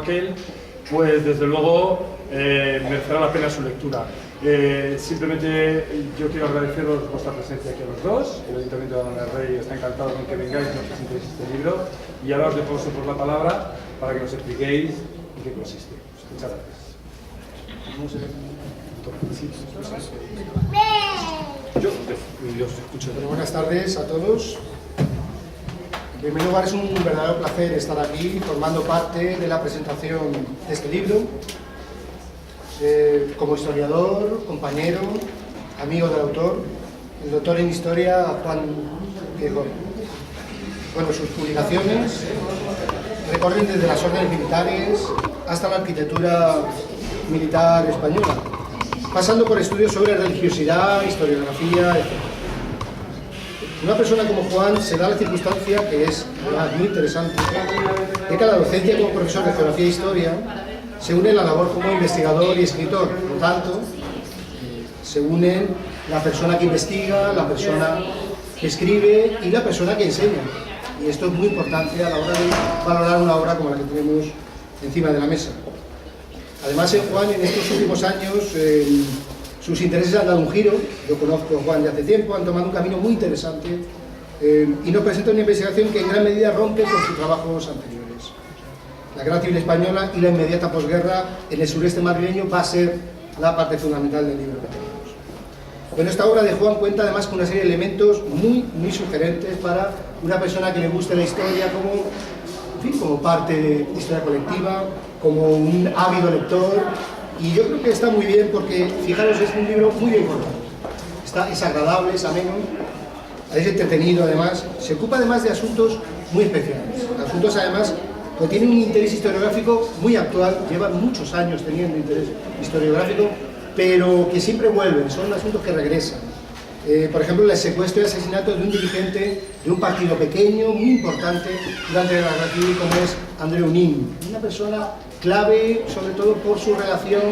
Aquel, pues desde luego merecerá la pena su lectura. Simplemente yo quiero agradeceros vuestra presencia aquí a los dos. El Ayuntamiento de Alhambra del Rey está encantado con que vengáis y nos presentéis este libro. Y ahora os dejo vosotros la palabra para que nos expliquéis en qué consiste. Muchas gracias. Yo os escucho. Buenas tardes a todos. En primer lugar, es un verdadero placer estar aquí formando parte de la presentación de este libro. Como historiador, compañero, amigo del autor, el doctor en Historia Juan Quijón. Bueno, sus publicaciones recorren desde las órdenes militares hasta la arquitectura militar española, pasando por estudios sobre religiosidad, historiografía, etc. Una persona como Juan se da la circunstancia, que es muy interesante, de que a la docencia como profesor de Geografía e Historia se une la labor como investigador y escritor. Por lo tanto, se unen la persona que investiga, la persona que escribe y la persona que enseña. Y esto es muy importante a la hora de valorar una obra como la que tenemos encima de la mesa. Además, en Juan, en estos últimos años, sus intereses han dado un giro. Yo conozco a Juan de hace tiempo, han tomado un camino muy interesante y nos presenta una investigación que en gran medida rompe con sus trabajos anteriores. La Guerra Civil Española y la inmediata posguerra en el sureste madrileño va a ser la parte fundamental del libro que tenemos. Bueno, esta obra de Juan cuenta además con una serie de elementos muy sugerentes para una persona que le guste la historia como, en fin, como parte de historia colectiva, como un ávido lector. Y yo creo que está muy bien porque, fijaros, es un libro muy bien contado. Es agradable, es ameno, es entretenido además. Se ocupa además de asuntos muy especiales. Asuntos además que tienen un interés historiográfico muy actual, llevan muchos años teniendo interés historiográfico, pero que siempre vuelven, son asuntos que regresan. Por ejemplo, el secuestro y asesinato de un dirigente de un partido pequeño, muy importante durante la Guerra Civil, como es Andreu Nin, una persona clave, sobre todo por su relación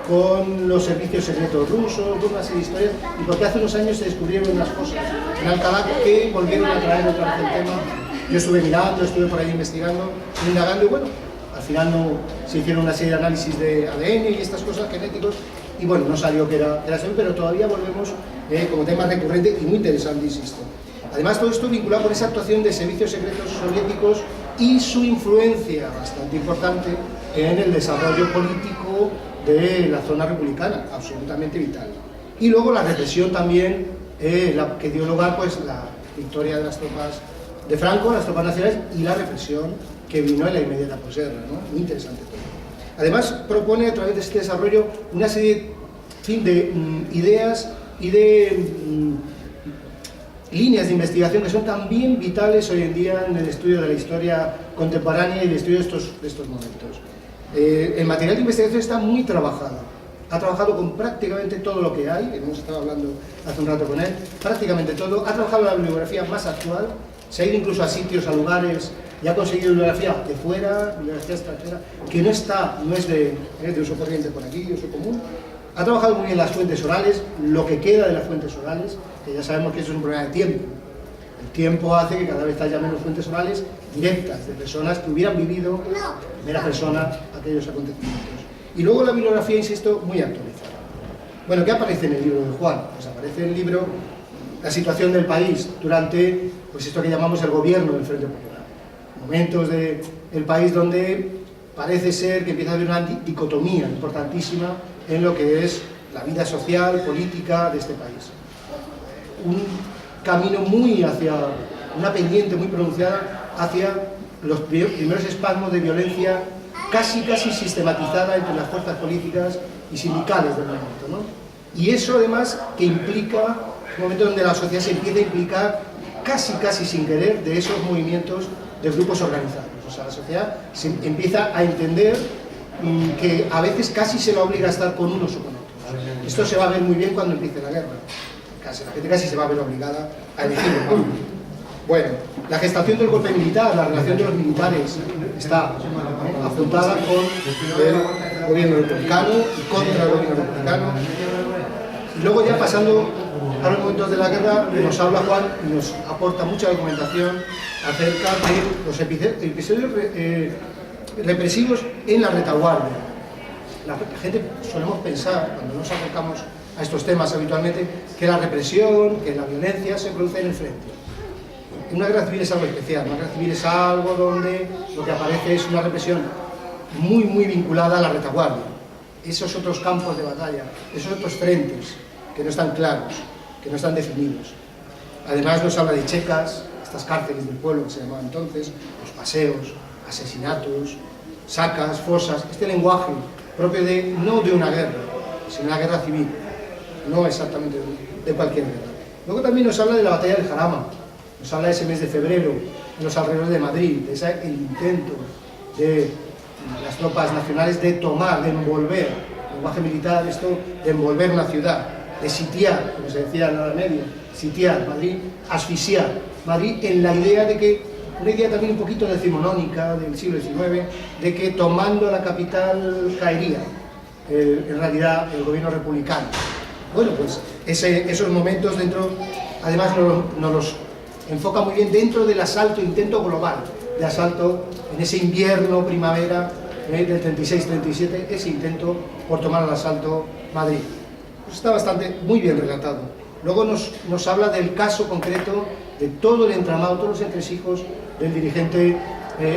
con los servicios secretos rusos, con una serie de historias, y porque hace unos años se descubrieron unas cosas en Alcalá que volvieron a traer otra vez el tema. Yo estuve mirando, estuve por ahí investigando, indagando, y bueno, al final no, se hicieron una serie de análisis de ADN y estas cosas genéticos, y bueno, no salió que era seguro, pero todavía volvemos como tema recurrente y muy interesante, insisto. Además, todo esto vinculado con esa actuación de servicios secretos soviéticos y su influencia bastante importante en el desarrollo político de la zona republicana, absolutamente vital. Y luego la represión también, que dio lugar pues la victoria de las tropas de Franco, las tropas nacionales, y la represión que vino en la inmediata posguerra, ¿no? Muy interesante todo. Además, propone a través de este desarrollo una serie de ideas y de líneas de investigación que son también vitales hoy en día en el estudio de la historia contemporánea y el estudio de estos momentos. El material de investigación está muy trabajado. Ha trabajado con prácticamente todo lo que hay, hemos estado hablando hace un rato con él, prácticamente todo. Ha trabajado la bibliografía más actual, se ha ido incluso a sitios, a lugares, y ha conseguido bibliografía de fuera, bibliografía extranjera, que no es de uso corriente por aquí, de uso común. Ha trabajado muy bien las fuentes orales, lo que queda de las fuentes orales, que ya sabemos que eso es un problema de tiempo. El tiempo hace que cada vez haya menos fuentes orales directas, de personas que hubieran vivido en primera persona aquellos acontecimientos. Y luego la bibliografía, insisto, muy actualizada. Bueno, ¿qué aparece en el libro de Juan? Pues aparece en el libro la situación del país durante pues esto que llamamos el gobierno del Frente Popular. Momentos del país donde parece ser que empieza a haber una dicotomía importantísima en lo que es la vida social, política de este país. Un camino muy hacia, una pendiente muy pronunciada hacia los primeros espasmos de violencia casi sistematizada entre las fuerzas políticas y sindicales del momento, ¿no? Y eso además que implica un momento donde la sociedad se empieza a implicar casi sin querer de esos movimientos de grupos organizados. O sea, la sociedad se empieza a entender que a veces casi se la obliga a estar con unos o con otros. Esto se va a ver muy bien cuando empiece la guerra. La gente casi se va a ver obligada a elegir un bando. Bueno, la gestación del golpe militar, la relación de los militares está afrontada con el gobierno republicano y contra el gobierno republicano. Y luego ya pasando a los momentos de la guerra, nos habla Juan y nos aporta mucha documentación acerca de los episodios represivos en la retaguardia. La gente solemos pensar, cuando nos acercamos a estos temas habitualmente, que la represión, que la violencia se produce en el frente. Una guerra civil es algo especial, una guerra civil es algo donde lo que aparece es una represión muy vinculada a la retaguardia. Esos otros campos de batalla, esos otros frentes que no están claros, que no están definidos. Además nos habla de checas, estas cárceles del pueblo que se llamaban entonces, los paseos, asesinatos, sacas, fosas, este lenguaje propio no de una guerra, sino una guerra civil, no exactamente de cualquier guerra. Luego también nos habla de la batalla del Jarama, nos habla de ese mes de febrero, en los alrededores de Madrid, de el intento de las tropas nacionales de tomar, de envolver, el lenguaje militar, esto de envolver una ciudad, de sitiar, como se decía en la Edad Media, sitiar Madrid, asfixiar Madrid, en la idea de que, una idea también un poquito decimonónica del siglo XIX, de que tomando la capital caería en realidad el gobierno republicano. Bueno, pues esos momentos dentro, además nos los enfoca muy bien dentro del asalto, intento global de asalto en ese invierno, primavera del 36-37, ese intento por tomar al asalto Madrid. Pues está muy bien relatado. Luego nos habla del caso concreto de todo el entramado, todos los entresijos del dirigente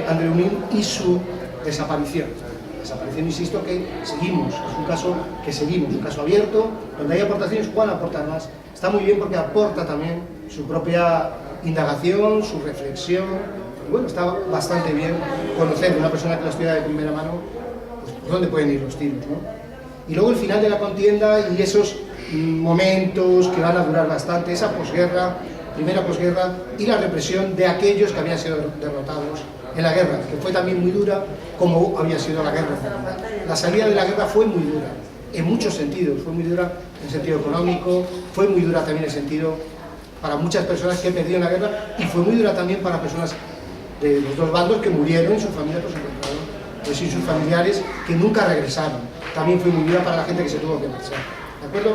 Andreu Nin y su desaparición. Desaparición, insisto, que seguimos, es un caso que seguimos, un caso abierto, donde hay aportaciones. Juan aporta más. Está muy bien porque aporta también su propia indagación, su reflexión. Y bueno, está bastante bien conocer una persona que lo estudia de primera mano, pues por dónde pueden ir los tiros, ¿no? Y luego el final de la contienda y esos momentos que van a durar bastante, esa posguerra, primera posguerra, y la represión de aquellos que habían sido derrotados en la guerra, que fue también muy dura, como había sido la guerra. La salida de la guerra fue muy dura, en muchos sentidos. Fue muy dura en el sentido económico, fue muy dura también en el sentido para muchas personas que perdieron la guerra, y fue muy dura también para personas de los dos bandos que murieron y sus familias pues encontraron, pues, y sus familiares que nunca regresaron. También fue muy dura para la gente que se tuvo que marchar. ¿De acuerdo?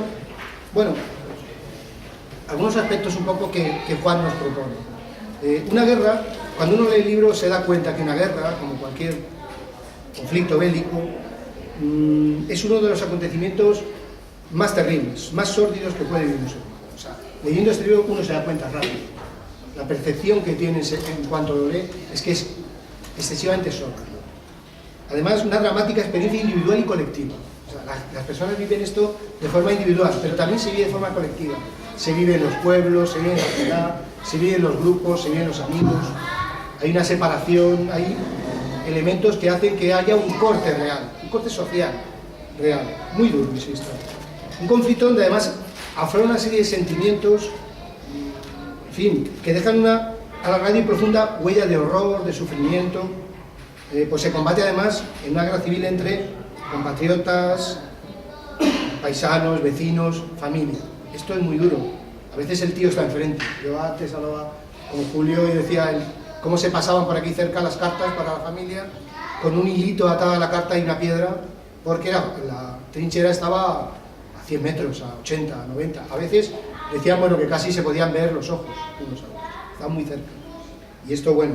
Bueno, algunos aspectos un poco que Juan nos propone. Una guerra, cuando uno lee el libro se da cuenta que una guerra, como cualquier conflicto bélico, es uno de los acontecimientos más terribles, más sórdidos que puede vivir un ser humano. O sea, leyendo este libro uno se da cuenta rápido. La percepción que tiene en cuanto lo lee es que es excesivamente sórdido. Además, una dramática experiencia individual y colectiva. O sea, las personas viven esto de forma individual, pero también se vive de forma colectiva. Se vive en los pueblos, se vive en la ciudad, se vive en los grupos, se vive en los amigos. Hay una separación, hay elementos que hacen que haya un corte real, un corte social real, muy duro, insisto. Un conflicto donde además aflora una serie de sentimientos, en fin, que dejan una alargada y profunda huella de horror, de sufrimiento. Pues se combate además en una guerra civil entre compatriotas, paisanos, vecinos, familia. Esto es muy duro. A veces el tío está enfrente. Yo antes hablaba con Julio y decía cómo se pasaban por aquí cerca las cartas para la familia, con un hilito atado a la carta y una piedra, porque la trinchera estaba a 100 metros, a 80, a 90. A veces decían, bueno, que casi se podían ver los ojos unos a otros. Estaban muy cerca. Y esto, bueno,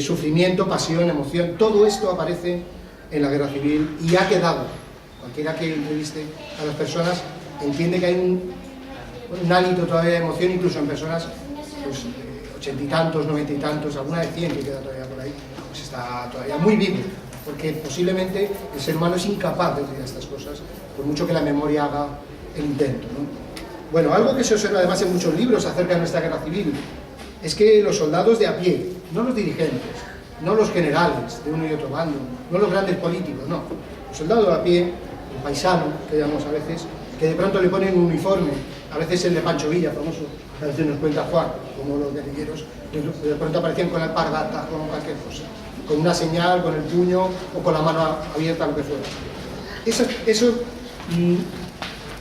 sufrimiento, pasión, emoción, todo esto aparece en la guerra civil y ha quedado. Cualquiera que entreviste a las personas entiende que hay un hálito todavía de emoción, incluso en personas pues, 80 y tantos, 90 y tantos, alguna de 100 que queda todavía por ahí, pues está todavía muy vivo, porque posiblemente el ser humano es incapaz de olvidar estas cosas, por mucho que la memoria haga el intento, ¿no? Bueno, algo que se observa además en muchos libros acerca de nuestra guerra civil es que los soldados de a pie, no los dirigentes, no los generales de uno y otro bando, no los grandes políticos, no, el soldado de a pie, el paisano, que llamamos a veces, que de pronto le ponen un uniforme, a veces el de Pancho Villa, famoso, a veces nos cuenta Juan, como los guerrilleros, de pronto aparecían con la alpargata, con cualquier cosa, con una señal, con el puño o con la mano abierta, lo que fuera.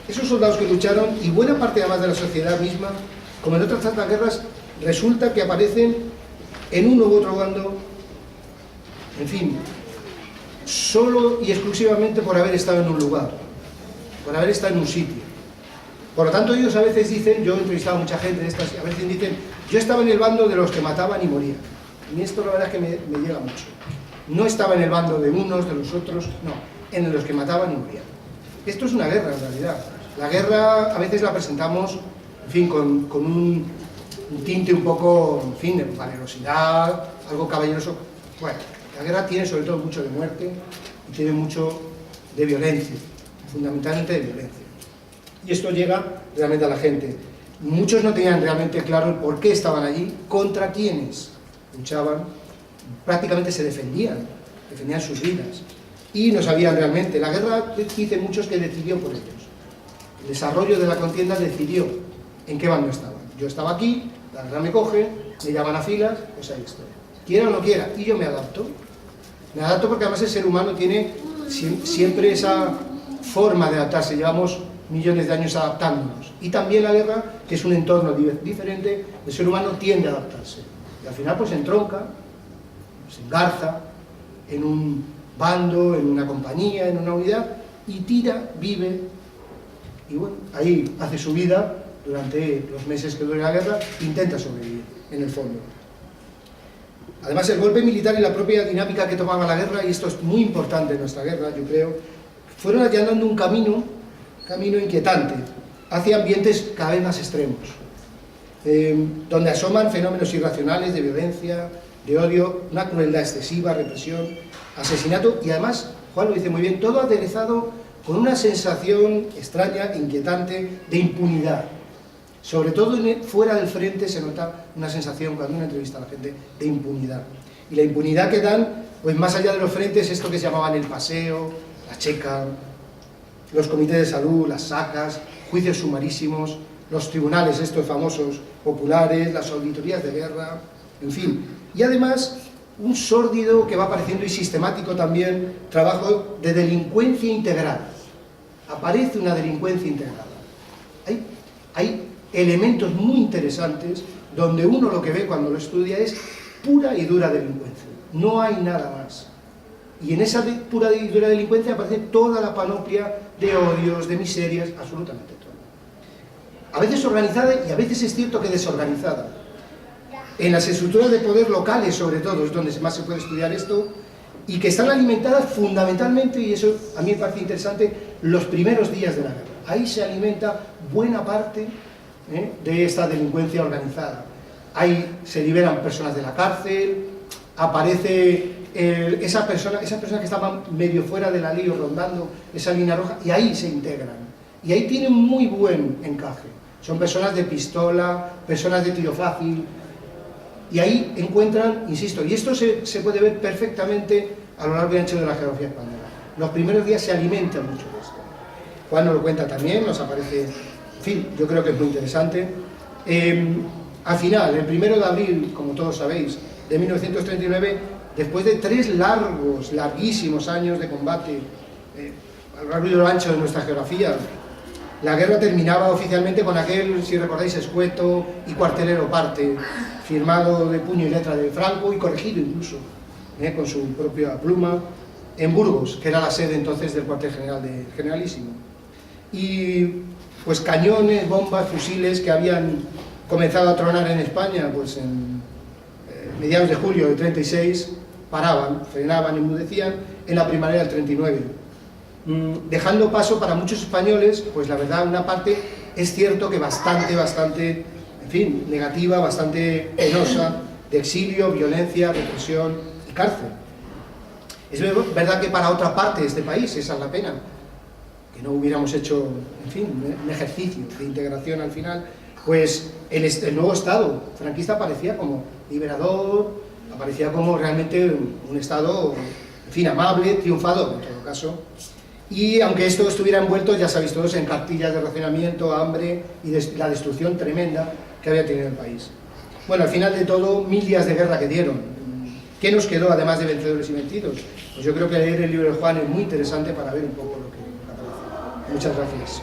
Esos soldados que lucharon, y buena parte además de la sociedad misma, como en otras tantas guerras, resulta que aparecen en uno u otro bando, en fin, solo y exclusivamente por haber estado en un lugar, por haber estado en un sitio. Por lo tanto, ellos a veces dicen, yo he entrevistado a mucha gente de estas, a veces dicen, yo estaba en el bando de los que mataban y morían. Y esto la verdad es que me llega mucho. no estaba en el bando de unos, de los otros, no, en los que mataban y morían. Esto es una guerra en realidad. La guerra a veces la presentamos, en fin, con un tinte un poco, en fin, de valerosidad, algo caballeroso. Bueno, la guerra tiene sobre todo mucho de muerte y tiene mucho de violencia, fundamentalmente de violencia. Y esto llega realmente a la gente. Muchos no tenían realmente claro el por qué estaban allí, contra quiénes luchaban, prácticamente se defendían sus vidas. Y no sabían realmente. La guerra, dicen muchos, que decidió por ellos. El desarrollo de la contienda decidió en qué bando estaban. Yo estaba aquí, la guerra me coge, me llaman a filas, pues ahí estoy. Quiera o no quiera, y yo me adapto. Me adapto porque además el ser humano tiene siempre esa forma de adaptarse. Llevamos millones de años adaptándonos. Y también la guerra, que es un entorno diferente, el ser humano tiende a adaptarse. Y al final pues se entronca, se engarza en un bando, en una compañía, en una unidad, y tira, vive, y bueno, ahí hace su vida durante los meses que dure la guerra, intenta sobrevivir, en el fondo. Además, el golpe militar y la propia dinámica que tomaba la guerra, y esto es muy importante en nuestra guerra, yo creo, fueron allanando un camino inquietante, hacia ambientes cada vez más extremos, donde asoman fenómenos irracionales de violencia, de odio, una crueldad excesiva, represión, asesinato, y además, Juan lo dice muy bien, todo aderezado con una sensación extraña, inquietante, de impunidad. Sobre todo fuera del frente se nota una sensación, cuando uno entrevista a la gente, de impunidad. Y la impunidad que dan, pues más allá de los frentes, esto que se llamaban el paseo, la checa, los comités de salud, las sacas, juicios sumarísimos, los tribunales estos famosos populares, las auditorías de guerra, en fin. Y además, un sórdido que va apareciendo, y sistemático también, trabajo de delincuencia integrada. Aparece una delincuencia integrada. Hay elementos muy interesantes donde uno lo que ve cuando lo estudia es pura y dura delincuencia. No hay nada más. Y en esa pura y dura delincuencia aparece toda la panoplia de odios, de miserias, absolutamente todo. A veces organizada y a veces es cierto que desorganizada. En las estructuras de poder locales, sobre todo, es donde más se puede estudiar esto, y que están alimentadas fundamentalmente, y eso a mí me parece interesante, los primeros días de la guerra. Ahí se alimenta buena parte de esta delincuencia organizada. Ahí se liberan personas de la cárcel, aparece esa persona que estaba medio fuera de la ley o rondando esa línea roja, y ahí se integran. Y ahí tienen muy buen encaje. Son personas de pistola, personas de tiro fácil, y ahí encuentran, insisto, y esto se puede ver perfectamente a lo largo y ancho de la geografía española. Los primeros días se alimentan mucho de esto. Juan nos lo cuenta también, nos aparece, en fin, yo creo que es muy interesante. Al final, el 1 de abril, como todos sabéis, de 1939, después de 3 larguísimos años de combate a lo largo y a lo ancho de nuestra geografía, la guerra terminaba oficialmente con aquel, si recordáis, escueto y cuartelero parte, firmado de puño y letra de Franco y corregido incluso, con su propia pluma, en Burgos, que era la sede entonces del cuartel general del Generalísimo. Y pues cañones, bombas, fusiles que habían comenzado a tronar en España, pues en mediados de julio del 36, paraban, frenaban, enmudecían en la primavera del 39. Dejando paso para muchos españoles, pues la verdad, una parte es cierto que bastante, en fin, negativa, bastante penosa, de exilio, violencia, represión y cárcel. Es verdad que para otra parte de este país, esa es la pena, que no hubiéramos hecho, en fin, un ejercicio de integración al final, pues el nuevo Estado franquista aparecía como liberador, aparecía como realmente un Estado, en fin, amable, triunfador en todo caso. Y aunque esto estuviera envuelto, ya sabéis todos, en cartillas de racionamiento, hambre y la destrucción tremenda que había tenido el país. Bueno, al final de todo, 1000 días de guerra que dieron. ¿Qué nos quedó además de vencedores y vencidos? Pues yo creo que leer el libro de Juan es muy interesante para ver un poco lo que aparece. Muchas gracias.